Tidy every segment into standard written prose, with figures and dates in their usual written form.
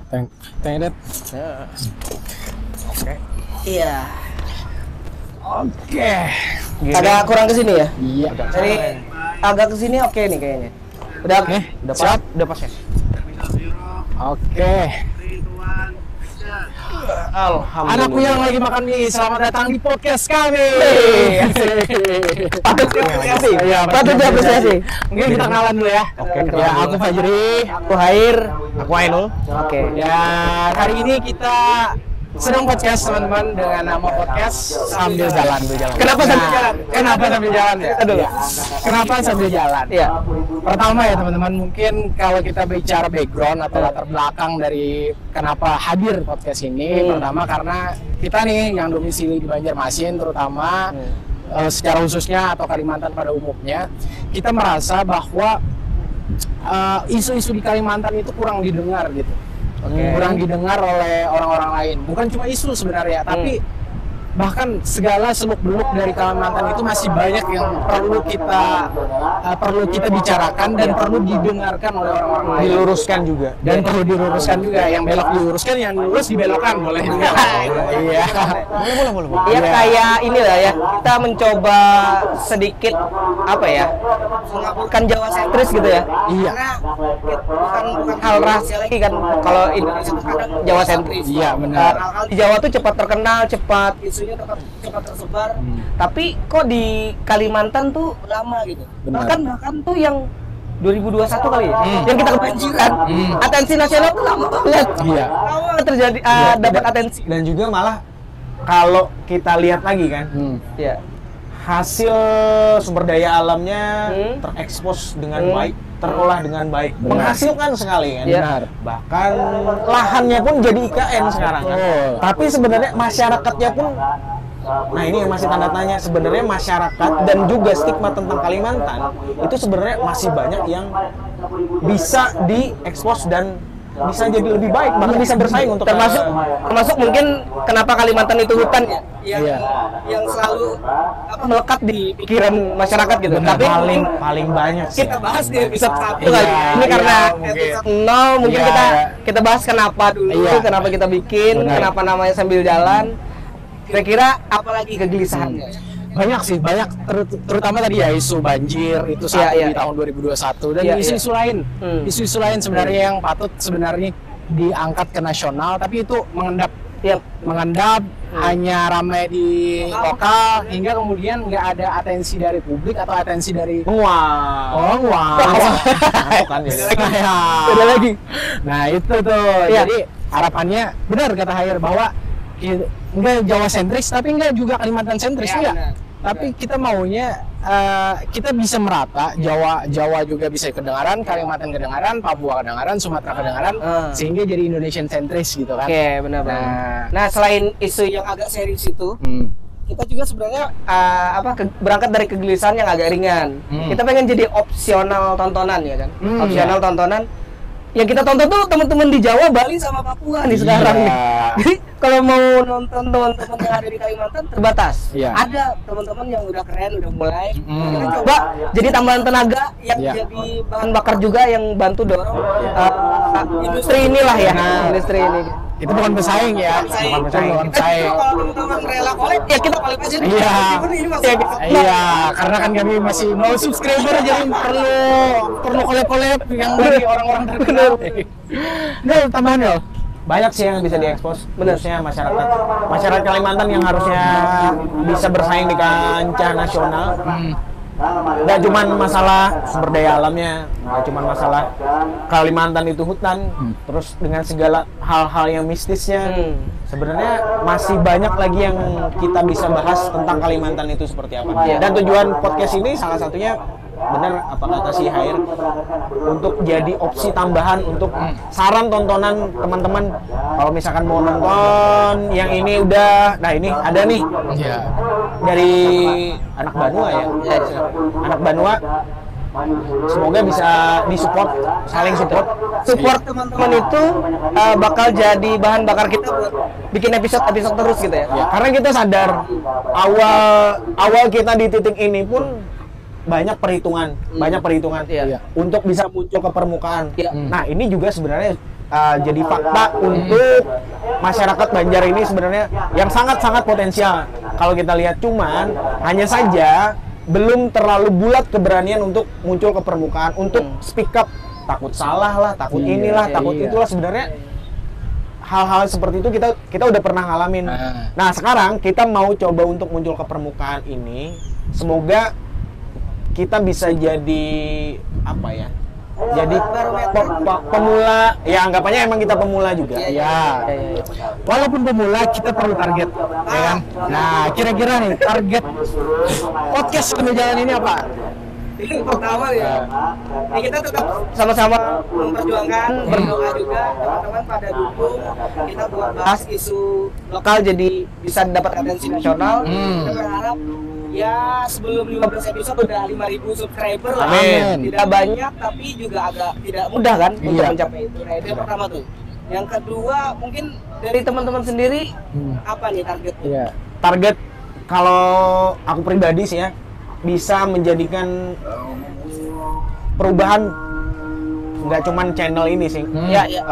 Teng. Oke. Iya. Oke. Agak kurang ke sini ya? Iya. Jadi agak ke sini oke nih kayaknya. Udah Oke. udah pas. Siap. Udah pas ya? Oke. Alhamdulillah. Anakku yang lagi makan mie, selamat datang di podcast kami. Patut diapresiasi. Iya, Patut diapresiasi. Mungkin kita kenalan dulu ya. Oke, Ya, kenalan aku dulu. Fajri. Aku Hair. Aku Ainul. Oke. Ya, hari ini kita sedang podcast teman-teman dengan nama podcast sambil jalan. Kenapa sambil jalan? Kenapa sambil jalan ya? Aduh. Ya. Kenapa sambil jalan? Iya. Pertama ya teman-teman, mungkin kalau kita bicara background atau latar belakang dari kenapa hadir podcast ini, pertama karena kita nih yang domisili di Banjarmasin terutama secara khususnya atau Kalimantan pada umumnya, kita merasa bahwa isu-isu di Kalimantan itu kurang didengar gitu. Kurang didengar oleh orang-orang lain. Bukan cuma isu sebenarnya, tapi bahkan segala seluk-beluk dari Kalimantan itu masih banyak yang perlu kita bicarakan dan perlu didengarkan oleh orang-orang lain. Diluruskan juga. Dan perlu diluruskan juga. Yang belok diluruskan, yang lurus dibelokkan, boleh juga. Iya. Boleh. Iya kayak inilah ya, kita mencoba sedikit apa ya, mengaburkan Jawa sentris gitu ya. Iya. Karena bukan hal rahasia lagi kan, kalau Indonesia itu kadang Jawa sentris. Iya, benar. Hal-hal di Jawa tuh cepat terkenal, cepat isunya cepat tersebar. Tapi kok di Kalimantan tuh lama gitu. Benar. Bahkan tuh yang 2021 kali ya, yang kita kebanjiran. Atensi nasional tuh lama banget. Iya. Lama terjadi dapat atensi. Dan juga malah kalau kita lihat lagi kan, Ya. hasil sumber daya alamnya terekspos dengan baik, terolah dengan baik, menghasilkan sekali kan. Iya. Benar. Bahkan lahannya pun jadi IKN sekarang kan. Tapi sebenarnya masyarakatnya pun, nah ini yang masih tanda tanya, sebenarnya masyarakat dan juga stigma tentang Kalimantan itu sebenarnya masih banyak yang bisa diekspos dan bisa jadi lebih baik, bahkan bisa bersaing untuk termasuk mungkin kenapa Kalimantan itu hutan ya, Iya. yang selalu melekat di pikiran masyarakat gitu. Benar. Tapi paling banyak sih. kita bahas di episode 1 Iya, lagi. Ini iya, karena mungkin. episode 0 mungkin Iya. kita bahas kenapa dulu, Iya. kenapa kita bikin, Benar. kenapa namanya sambil jalan. Kira-kira apalagi kegelisahannya? Banyak sih, terutama tadi ya isu banjir itu satu Iya, di tahun 2021 dan Iya, isu-isu lain. Isu-isu lain sebenarnya yang patut sebenarnya diangkat ke nasional, tapi itu mengendap hanya ramai di lokal hingga kemudian nggak ada atensi dari publik atau atensi dari Wah. kan beda lagi. Nah itu tuh. Iya. Jadi harapannya benar kata Hair bahwa enggak Jawa sentris tapi enggak juga Kalimantan sentris Ya, enggak. benar. Tapi kita maunya kita bisa merata, Jawa juga bisa kedengaran, Kalimantan kedengaran, Papua kedengaran, Sumatera kedengaran, sehingga jadi Indonesian sentris gitu kan. Oke, benar. Nah, selain isu yang agak serius itu, kita juga sebenarnya berangkat dari kegelisahan yang agak ringan. Kita pengen jadi opsional tontonan ya kan. Opsional tontonan. Yang kita tonton tuh teman-teman di Jawa, Bali sama Papua nih sekarang nih. Jadi kalau mau nonton teman-teman yang ada di Kalimantan terbatas. Iya. Ada teman-teman yang udah keren, udah mulai. Kita coba jadi tambahan tenaga yang jadi bahan bakar juga yang bantu dorong industri inilah ya. Industri ini. Itu bukan bersaing ya. Bukan bersaing. Kalau teman-teman rela collab ya kita collab aja. Iya. Ini masih Iya, karena kan kami masih no subscriber jadi perlu collab-collab yang dari orang-orang terkenal. Nol tambahan Nol. Banyak sih yang bisa diekspos, khususnya masyarakat Kalimantan yang harusnya bisa bersaing di kancah nasional. Nggak cuma masalah sumber daya alamnya, nggak cuma masalah Kalimantan itu hutan, terus dengan segala hal-hal yang mistisnya, sebenarnya masih banyak lagi yang kita bisa bahas tentang Kalimantan itu seperti apa. Dan tujuan podcast ini salah satunya benar apa kata si Hair, untuk jadi opsi tambahan untuk saran tontonan teman-teman. Kalau misalkan mau nonton yang ini udah, nah ini ada nih dari anak Banua ya, anak Banua, semoga bisa disupport, saling support teman-teman itu bakal jadi bahan bakar kita buat bikin episode terus gitu ya. Karena kita sadar awal kita di titik ini pun banyak perhitungan, Iya. untuk bisa muncul ke permukaan. Iya. Nah, ini juga sebenarnya jadi fakta untuk masyarakat Banjar ini sebenarnya yang sangat-sangat potensial kalau kita lihat, cuman hanya saja belum terlalu bulat keberanian untuk muncul ke permukaan, untuk speak up, takut salah lah, takut inilah, takut itulah. Sebenarnya hal-hal seperti itu kita udah pernah ngalamin. Nah, sekarang kita mau coba untuk muncul ke permukaan ini. Semoga kita bisa jadi apa ya? Jadi pemula, ya anggapannya emang kita pemula juga. Ya. Walaupun pemula kita perlu target, ya kan? Nah, kira-kira nih target podcast Sambil Jalan ini apa? Yang pertama ya, kita tetap sama-sama memperjuangkan, berdoa juga teman-teman pada dukung kita buat bahas isu lokal jadi bisa dapat atensi nasional. Kita berharap ya sebelum 15 episode udah 5.000 subscriber lah. Amin. Tidak banyak tapi juga agak tidak mudah kan untuk mencapai itu. Nah, itu yang pertama tuh. Yang kedua mungkin dari teman-teman sendiri apa nih targetnya? Target kalau aku pribadi sih ya, bisa menjadikan perubahan nggak cuman channel ini sih,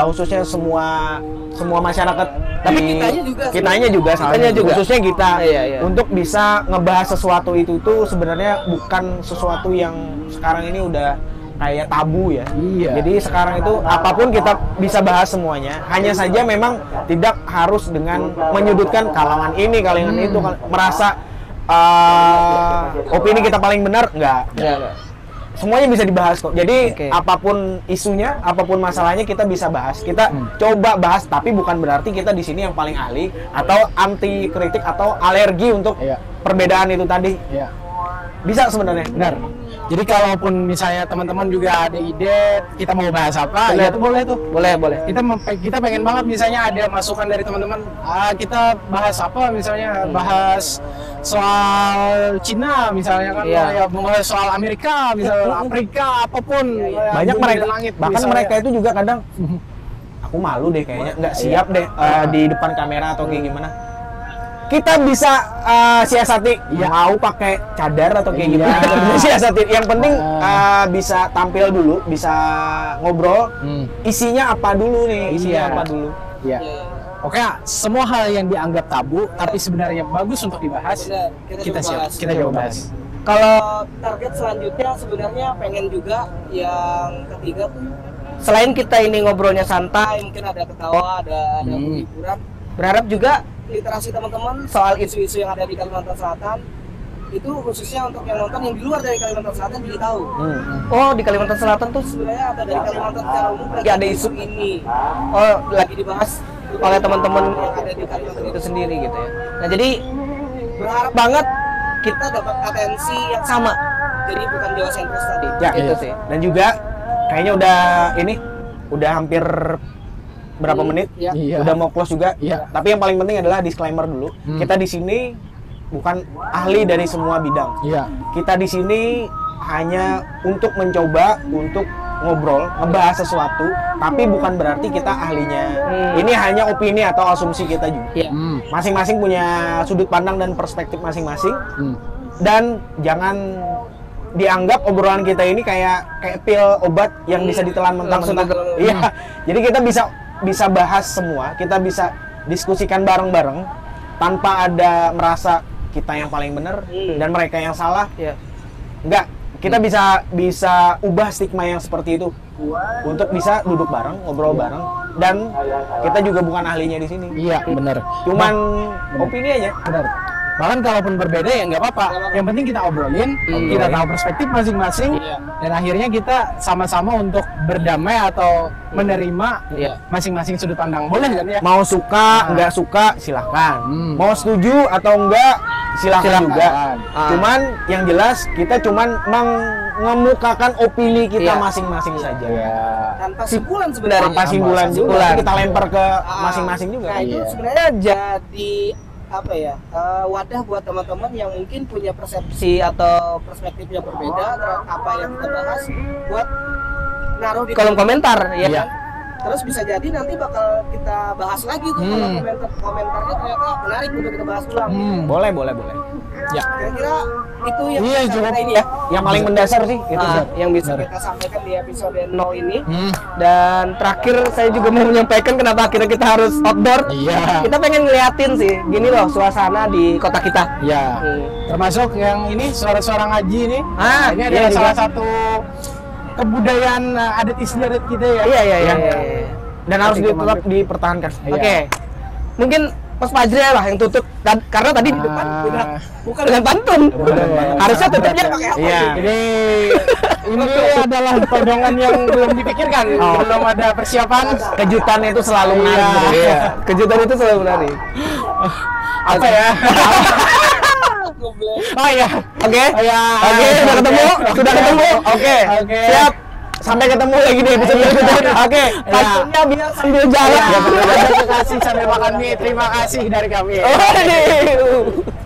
khususnya semua masyarakat. Tapi kitanya juga khususnya kita Iya. untuk bisa ngebahas sesuatu itu tuh sebenarnya bukan sesuatu yang sekarang ini udah kayak tabu ya. Jadi sekarang itu apapun kita bisa bahas semuanya. Hanya saja memang tidak harus dengan menyudutkan kalangan ini, kalangan itu, merasa opini kita paling benar, enggak. Semuanya bisa dibahas kok. Jadi apapun isunya, apapun masalahnya kita bisa bahas. Kita coba bahas, tapi bukan berarti kita di sini yang paling ahli atau anti kritik atau alergi untuk perbedaan itu tadi. Bisa sebenarnya. Benar. Jadi kalaupun misalnya teman-teman juga ada ide kita mau bahas apa, ya itu boleh tuh. Boleh. Kita pengen banget misalnya ada masukan dari teman-teman. Kita bahas apa misalnya, bahas soal Cina misalnya kan, ya bahas soal Amerika, misalnya Afrika, apapun. Banyak mereka, langit, bahkan misalnya. mereka itu juga kadang aku malu deh kayaknya, nggak siap deh di depan kamera atau kayak gimana. Kita bisa siasati mau pakai cadar atau kayak gimana, siasati. Yang penting bisa tampil dulu, bisa ngobrol. Isinya apa dulu nih? Oke, semua hal yang dianggap tabu tapi sebenarnya bagus untuk dibahas, kita coba bahas. Kalau target selanjutnya sebenarnya pengen juga yang ketiga tuh, selain kita ini ngobrolnya santai, mungkin ada ketawa, ada hiburan, berharap juga literasi teman-teman soal isu-isu yang ada di Kalimantan Selatan itu khususnya untuk yang nonton yang di luar dari Kalimantan Selatan jadi tahu. Oh, di Kalimantan Selatan tuh sebenarnya ada dari Kalimantan secara umum lagi ada isu ini. Oh, lagi dibahas oleh teman-teman yang ada di Kalimantan itu sendiri gitu ya. Nah, jadi berharap banget kita dapat atensi yang sama. Jadi bukan Jawa sentris tadi. Gitu sih. Dan juga kayaknya udah hampir berapa menit, udah mau close juga. Tapi yang paling penting adalah disclaimer dulu. Kita di sini bukan ahli dari semua bidang. Kita di sini hanya untuk mencoba untuk ngobrol, ngebahas sesuatu, tapi bukan berarti kita ahlinya. Ini hanya opini atau asumsi kita juga. Masing-masing punya sudut pandang dan perspektif masing-masing. Dan jangan dianggap obrolan kita ini kayak pil obat yang bisa ditelan mentah-mentah. Jadi kita bisa bahas semua, kita bisa diskusikan bareng-bareng tanpa ada merasa kita yang paling benar dan mereka yang salah. Enggak, kita bisa ubah stigma yang seperti itu untuk bisa duduk bareng, ngobrol bareng, dan kita juga bukan ahlinya di sini. Benar. Cuman opini aja. Benar. Bahkan kalaupun berbeda ya nggak apa-apa. Yang penting kita obrolin, kita tahu perspektif masing-masing, dan akhirnya kita sama-sama untuk berdamai atau menerima masing-masing sudut pandang. Boleh kan ya? Mau suka, nggak suka, silahkan. Mau setuju atau enggak, silahkan juga. Cuman yang jelas kita cuman mengemukakan opini kita masing-masing saja. Tanpa simpulan sebenarnya. Tanpa simpulan juga. Kita lempar ke masing-masing juga. Nah, itu sebenarnya jadi wadah buat teman-teman yang mungkin punya persepsi atau perspektif yang berbeda terhadap apa yang kita bahas, buat naruh di kolom komentar kan. Terus bisa jadi nanti bakal kita bahas lagi tuh kalau komentarnya ternyata menarik untuk kita bahas ulang. Boleh. Ya. Kira-kira itu yang Iya, bisa cukup. kita ini ya. Yang paling mendasar sih itu. Yang bisa kita sampaikan di episode 0 ini. Dan terakhir saya juga mau menyampaikan kenapa akhirnya kita harus outdoor. Iya. Kita pengen ngeliatin sih, gini loh suasana di kota kita. Ya. Termasuk yang ini suara-suara ngaji ini. Ini iya adalah juga. salah satu kebudayaan adat istiadat kita ya. Iya. Dan harus tetap dipertahankan. Oke. Mungkin Mas Fajri lah yang tutup karena tadi di depan udah bukan dengan pantun. Harusnya tutupnya pakai apa? Iya. Ini adalah todongan yang belum dipikirkan, belum ada persiapan. Kejutan itu selalu menarik. Iya. Kejutan itu selalu menarik. Apa ya? Oh iya. Oke. Ya. Oke, sudah ketemu. Oke. Siap. Sampai ketemu lagi di episode berikutnya. Oke. Pantunnya biar sambil jalan. Terima kasih sambil makan mie. Terima kasih dari kami. Waduh.